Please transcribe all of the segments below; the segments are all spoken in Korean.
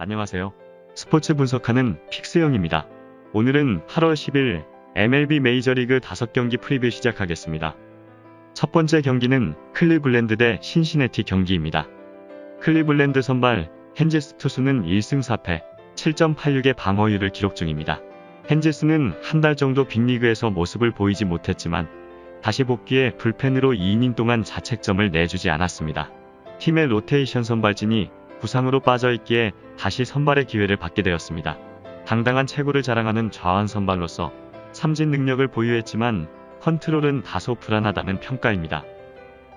안녕하세요. 스포츠 분석하는 픽스형입니다. 오늘은 8월 10일 MLB 메이저리그 5경기 프리뷰 시작하겠습니다. 첫 번째 경기는 클리블랜드 대 신시내티 경기입니다. 클리블랜드 선발 헨지스 투수는 1승 4패 7.86의 방어율을 기록 중입니다. 헨지스는 한 달 정도 빅리그에서 모습을 보이지 못했지만 다시 복귀해 불펜으로 2이닝 동안 자책점을 내주지 않았습니다. 팀의 로테이션 선발진이 부상으로 빠져있기에 다시 선발의 기회를 받게 되었습니다. 당당한 체구를 자랑하는 좌완 선발로서 삼진 능력을 보유했지만 컨트롤은 다소 불안하다는 평가입니다.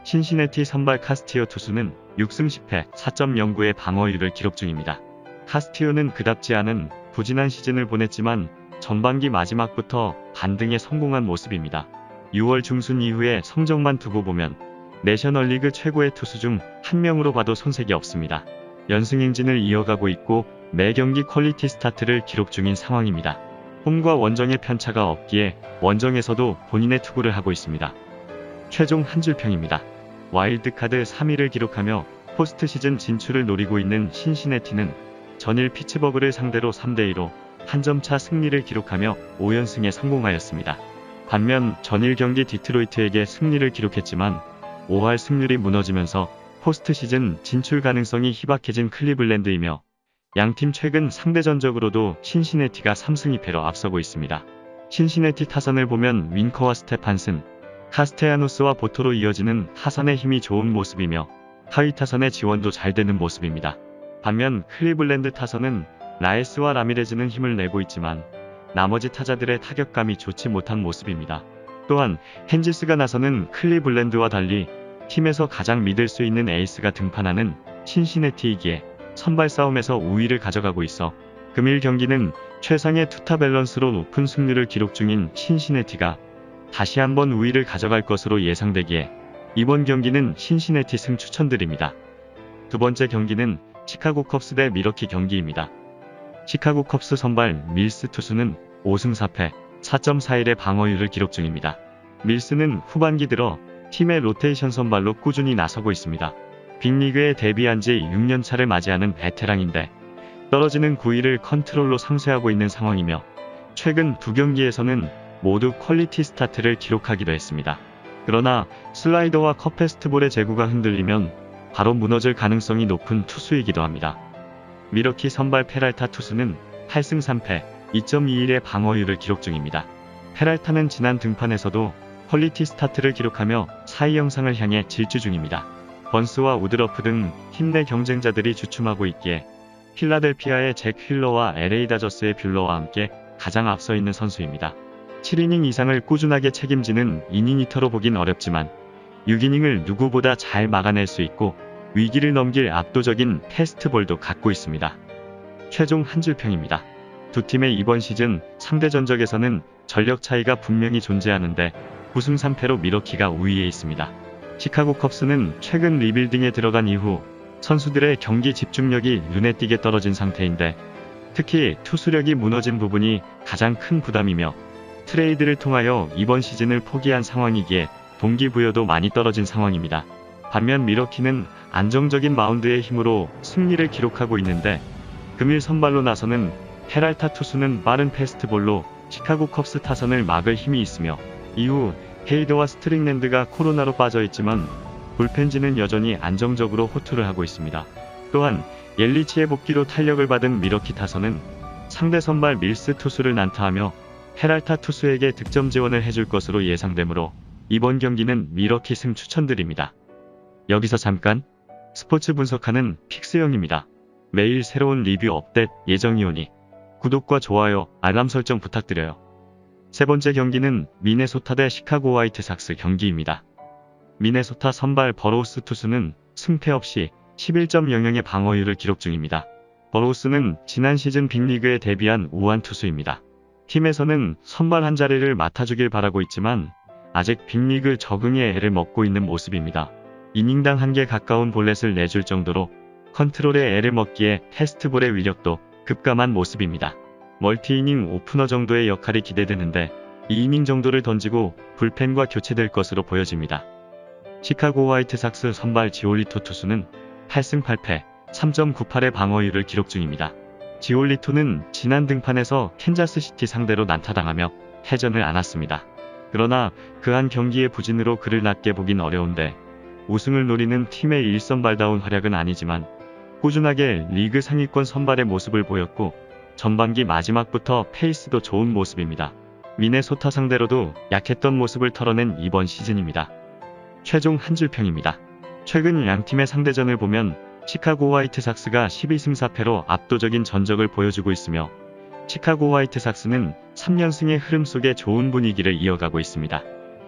신시내티 선발 카스티오 투수는 6승 10패 4.09의 방어율을 기록 중입니다. 카스티오는 그답지 않은 부진한 시즌을 보냈지만 전반기 마지막부터 반등에 성공한 모습입니다. 6월 중순 이후의 성적만 두고 보면 내셔널리그 최고의 투수 중 한 명으로 봐도 손색이 없습니다. 연승 행진을 이어가고 있고 매 경기 퀄리티 스타트를 기록 중인 상황입니다. 홈과 원정의 편차가 없기에 원정에서도 본인의 투구를 하고 있습니다. 최종 한 줄평입니다. 와일드카드 3위를 기록하며 포스트 시즌 진출을 노리고 있는 신시내티는 전일 피츠버그를 상대로 3대2로 한 점차 승리를 기록하며 5연승에 성공하였습니다. 반면 전일 경기 디트로이트에게 승리를 기록했지만 5할 승률이 무너지면서 포스트 시즌 진출 가능성이 희박해진 클리블랜드이며 양팀 최근 상대전적으로도 신시내티가 3승 2패로 앞서고 있습니다. 신시내티 타선을 보면 윈커와 스테판슨, 카스테야노스와 보토로 이어지는 타선의 힘이 좋은 모습이며 하위 타선의 지원도 잘 되는 모습입니다. 반면 클리블랜드 타선은 라에스와 라미레즈는 힘을 내고 있지만 나머지 타자들의 타격감이 좋지 못한 모습입니다. 또한 헨지스가 나서는 클리블랜드와 달리 팀에서 가장 믿을 수 있는 에이스가 등판하는 신시내티이기에 선발 싸움에서 우위를 가져가고 있어 금일 경기는 최상의 투타 밸런스로 높은 승률을 기록 중인 신시내티가 다시 한번 우위를 가져갈 것으로 예상되기에 이번 경기는 신시내티 승 추천드립니다. 두 번째 경기는 시카고 컵스 대 미러키 경기입니다. 시카고 컵스 선발 밀스 투수는 5승 4패 4.41의 방어율을 기록 중입니다. 밀스는 후반기 들어 팀의 로테이션 선발로 꾸준히 나서고 있습니다. 빅리그에 데뷔한 지 6년차를 맞이하는 베테랑인데 떨어지는 구위를 컨트롤로 상쇄하고 있는 상황이며 최근 두 경기에서는 모두 퀄리티 스타트를 기록하기도 했습니다. 그러나 슬라이더와 컵페스트볼의 제구가 흔들리면 바로 무너질 가능성이 높은 투수이기도 합니다. 미러키 선발 페랄타 투수는 8승 3패 2.21의 방어율을 기록 중입니다. 페랄타는 지난 등판에서도 퀄리티 스타트를 기록하며 4위 영상을 향해 질주 중입니다. 번스와 우드러프 등 팀 내 경쟁자들이 주춤하고 있기에 필라델피아의 잭 휠러와 LA 다저스의 뷰러와 함께 가장 앞서 있는 선수입니다. 7이닝 이상을 꾸준하게 책임지는 이닝히터로 보긴 어렵지만 6이닝을 누구보다 잘 막아낼 수 있고 위기를 넘길 압도적인 패스트볼도 갖고 있습니다. 최종 한 줄평입니다. 두 팀의 이번 시즌 상대 전적에서는 전력 차이가 분명히 존재하는데 9승 3패로 미러키가 우위에 있습니다. 시카고 컵스는 최근 리빌딩에 들어간 이후 선수들의 경기 집중력이 눈에 띄게 떨어진 상태인데 특히 투수력이 무너진 부분이 가장 큰 부담이며 트레이드를 통하여 이번 시즌을 포기한 상황이기에 동기부여도 많이 떨어진 상황입니다. 반면 미러키는 안정적인 마운드의 힘으로 승리를 기록하고 있는데 금일 선발로 나서는 페랄타 투수는 빠른 패스트볼로 시카고 컵스 타선을 막을 힘이 있으며 이후 헤이더와 스트링랜드가 코로나로 빠져있지만 불펜진은 여전히 안정적으로 호투를 하고 있습니다. 또한 옐리치의 복귀로 탄력을 받은 미러키 타선은 상대 선발 밀스 투수를 난타하며 페랄타 투수에게 득점 지원을 해줄 것으로 예상되므로 이번 경기는 미러키 승 추천드립니다. 여기서 잠깐 스포츠 분석하는 픽스형입니다. 매일 새로운 리뷰 업데이트 예정이오니 구독과 좋아요, 알람 설정 부탁드려요. 세 번째 경기는 미네소타 대 시카고 화이트삭스 경기입니다. 미네소타 선발 버로우스 투수는 승패 없이 11.00의 방어율을 기록 중입니다. 버로우스는 지난 시즌 빅리그에 데뷔한 우완 투수입니다. 팀에서는 선발 한 자리를 맡아주길 바라고 있지만 아직 빅리그 적응에 애를 먹고 있는 모습입니다. 이닝당 1개 가까운 볼넷을 내줄 정도로 컨트롤에 애를 먹기에 패스트볼의 위력도 급감한 모습입니다. 멀티이닝 오프너 정도의 역할이 기대되는데 2이닝 정도를 던지고 불펜과 교체될 것으로 보여집니다. 시카고 화이트삭스 선발 지올리토 투수는 8승 8패 3.98의 방어율을 기록 중입니다. 지올리토는 지난 등판에서 캔자스시티 상대로 난타당하며 패전을 안았습니다. 그러나 그 한 경기의 부진으로 그를 낮게 보긴 어려운데 우승을 노리는 팀의 1선발다운 활약은 아니지만 꾸준하게 리그 상위권 선발의 모습을 보였고 전반기 마지막부터 페이스도 좋은 모습입니다. 미네소타 상대로도 약했던 모습을 털어낸 이번 시즌입니다. 최종 한 줄 평입니다. 최근 양팀의 상대전을 보면 시카고 화이트삭스가 12승 4패로 압도적인 전적을 보여주고 있으며 시카고 화이트삭스는 3연승의 흐름 속에 좋은 분위기를 이어가고 있습니다.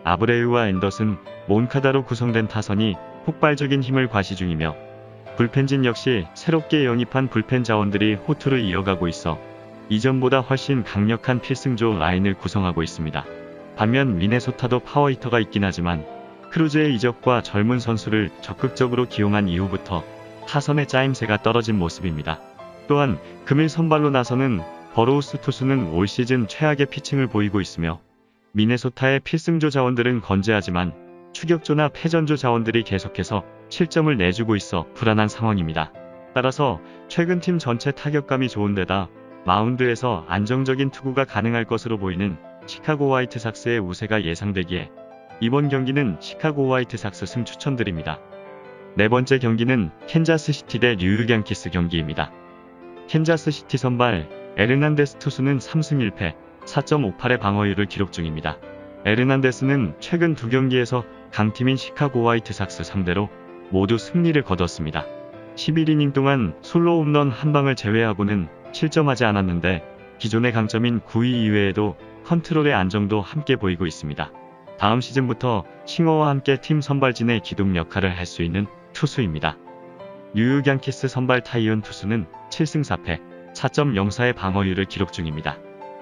아브레우와 앤더슨, 몬카다로 구성된 타선이 폭발적인 힘을 과시 중이며 불펜진 역시 새롭게 영입한 불펜 자원들이 호투를 이어가고 있어 이전보다 훨씬 강력한 필승조 라인을 구성하고 있습니다. 반면 미네소타도 파워히터가 있긴 하지만 크루즈의 이적과 젊은 선수를 적극적으로 기용한 이후부터 타선의 짜임새가 떨어진 모습입니다. 또한 금일 선발로 나서는 버로우스 투수는 올 시즌 최악의 피칭을 보이고 있으며 미네소타의 필승조 자원들은 건재하지만 추격조나 패전조 자원들이 계속해서 실점을 내주고 있어 불안한 상황입니다. 따라서 최근 팀 전체 타격감이 좋은 데다 마운드에서 안정적인 투구가 가능할 것으로 보이는 시카고 화이트삭스의 우세가 예상되기에 이번 경기는 시카고 화이트삭스 승 추천드립니다. 네 번째 경기는 캔자스시티 대 뉴욕 양키스 경기입니다. 캔자스시티 선발 에르난데스 투수는 3승 1패 4.58의 방어율을 기록 중입니다. 에르난데스는 최근 두 경기에서 강팀인 시카고 화이트삭스 상대로 모두 승리를 거뒀습니다. 11이닝 동안 솔로 홈런 한 방을 제외하고는 실점하지 않았는데 기존의 강점인 구위 이외에도 컨트롤의 안정도 함께 보이고 있습니다. 다음 시즌부터 싱어와 함께 팀 선발진의 기둥 역할을 할 수 있는 투수입니다. 뉴욕 양키스 선발 타이온 투수는 7승 4패 4.04의 방어율을 기록 중입니다.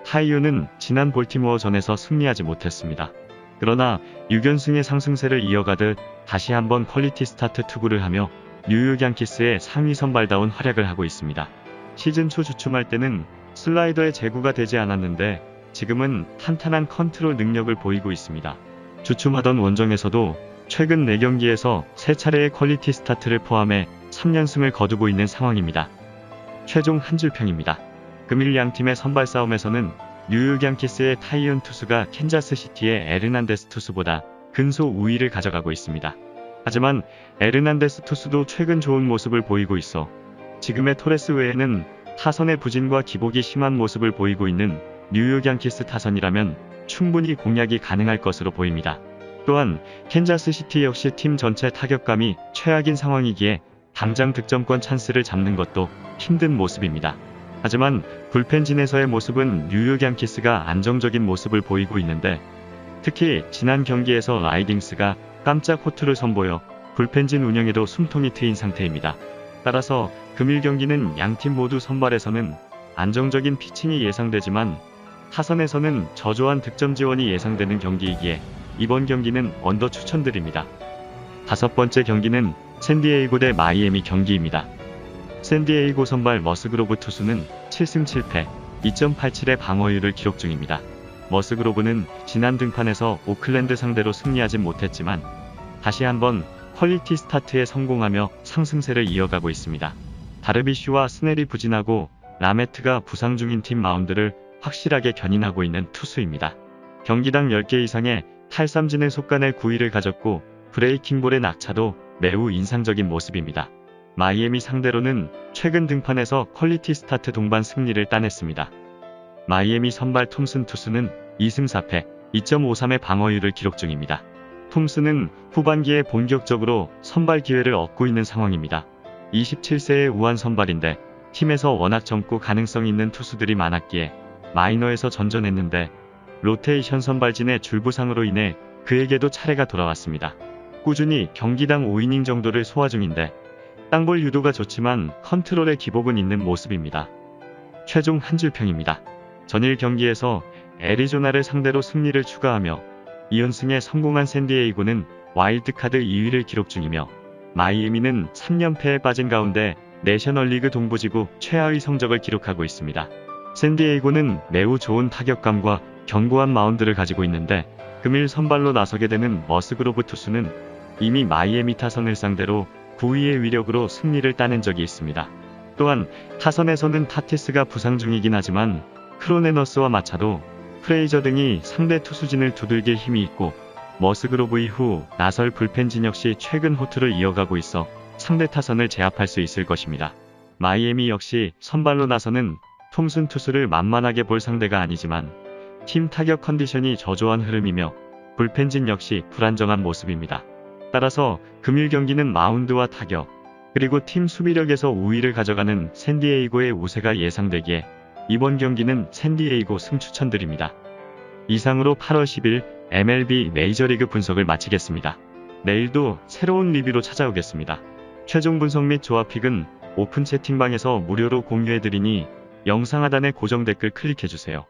타이온은 지난 볼티모어전에서 승리하지 못했습니다. 그러나 6연승의 상승세를 이어가듯 다시 한번 퀄리티 스타트 투구를 하며 뉴욕 양키스의 상위 선발다운 활약을 하고 있습니다. 시즌 초 주춤할 때는 슬라이더의 제구가 되지 않았는데 지금은 탄탄한 컨트롤 능력을 보이고 있습니다. 주춤하던 원정에서도 최근 4경기에서 3차례의 퀄리티 스타트를 포함해 3연승을 거두고 있는 상황입니다. 최종 한 줄 평입니다. 금일 양팀의 선발 싸움에서는 뉴욕 양키스의 타이온 투수가 캔자스시티의 에르난데스 투수보다 근소 우위를 가져가고 있습니다. 하지만 에르난데스 투수도 최근 좋은 모습을 보이고 있어 지금의 토레스 외에는 타선의 부진과 기복이 심한 모습을 보이고 있는 뉴욕 양키스 타선이라면 충분히 공략이 가능할 것으로 보입니다. 또한 캔자스시티 역시 팀 전체 타격감이 최악인 상황이기에 당장 득점권 찬스를 잡는 것도 힘든 모습입니다. 하지만 불펜진에서의 모습은 뉴욕 양키스가 안정적인 모습을 보이고 있는데 특히 지난 경기에서 라이딩스가 깜짝 호투를 선보여 불펜진 운영에도 숨통이 트인 상태입니다. 따라서 금일 경기는 양팀 모두 선발에서는 안정적인 피칭이 예상되지만 타선에서는 저조한 득점 지원이 예상되는 경기이기에 이번 경기는 언더 추천드립니다. 다섯 번째 경기는 샌디에이고 대 마이애미 경기입니다. 샌디에이고 선발 머스그로브 투수는 7승 7패 2.87의 방어율을 기록 중입니다. 머스그로브는 지난 등판에서 오클랜드 상대로 승리하진 못했지만 다시 한번 퀄리티 스타트에 성공하며 상승세를 이어가고 있습니다. 다르비슈와 스넬이 부진하고 라메트가 부상 중인 팀 마운드를 확실하게 견인하고 있는 투수입니다. 경기당 10개 이상의 탈삼진을 속가낼 구위를 가졌고 브레이킹볼의 낙차도 매우 인상적인 모습입니다. 마이애미 상대로는 최근 등판에서 퀄리티 스타트 동반 승리를 따냈습니다. 마이애미 선발 톰슨 투수는 2승 4패 2.53의 방어율을 기록 중입니다. 톰슨은 후반기에 본격적으로 선발 기회를 얻고 있는 상황입니다. 27세의 우한 선발인데 팀에서 워낙 젊고 가능성 있는 투수들이 많았기에 마이너에서 전전했는데 로테이션 선발진의 줄부상으로 인해 그에게도 차례가 돌아왔습니다. 꾸준히 경기당 5이닝 정도를 소화 중인데 땅볼 유도가 좋지만 컨트롤의 기복은 있는 모습입니다. 최종 한 줄 평입니다. 전일 경기에서 애리조나를 상대로 승리를 추가하며 2연승에 성공한 샌디에이고는 와일드카드 2위를 기록 중이며 마이애미는 3연패에 빠진 가운데 내셔널리그 동부지구 최하위 성적을 기록하고 있습니다. 샌디에이고는 매우 좋은 타격감과 견고한 마운드를 가지고 있는데 금일 선발로 나서게 되는 머스그로브 투수는 이미 마이애미 타선을 상대로 9위의 위력으로 승리를 따낸 적이 있습니다. 또한 타선에서는 타티스가 부상 중이긴 하지만 크로네너스와 마차도, 프레이저 등이 상대 투수진을 두들길 힘이 있고 머스그로브 이후 나설 불펜진 역시 최근 호투를 이어가고 있어 상대 타선을 제압할 수 있을 것입니다. 마이애미 역시 선발로 나서는 톰슨 투수를 만만하게 볼 상대가 아니지만 팀 타격 컨디션이 저조한 흐름이며 불펜진 역시 불안정한 모습입니다. 따라서 금일 경기는 마운드와 타격, 그리고 팀 수비력에서 우위를 가져가는 샌디에이고의 우세가 예상되기에 이번 경기는 샌디에이고 승 추천드립니다. 이상으로 8월 10일 MLB 메이저리그 분석을 마치겠습니다. 내일도 새로운 리뷰로 찾아오겠습니다. 최종 분석 및 조합픽은 오픈 채팅방에서 무료로 공유해드리니 영상 하단의 고정 댓글 클릭해주세요.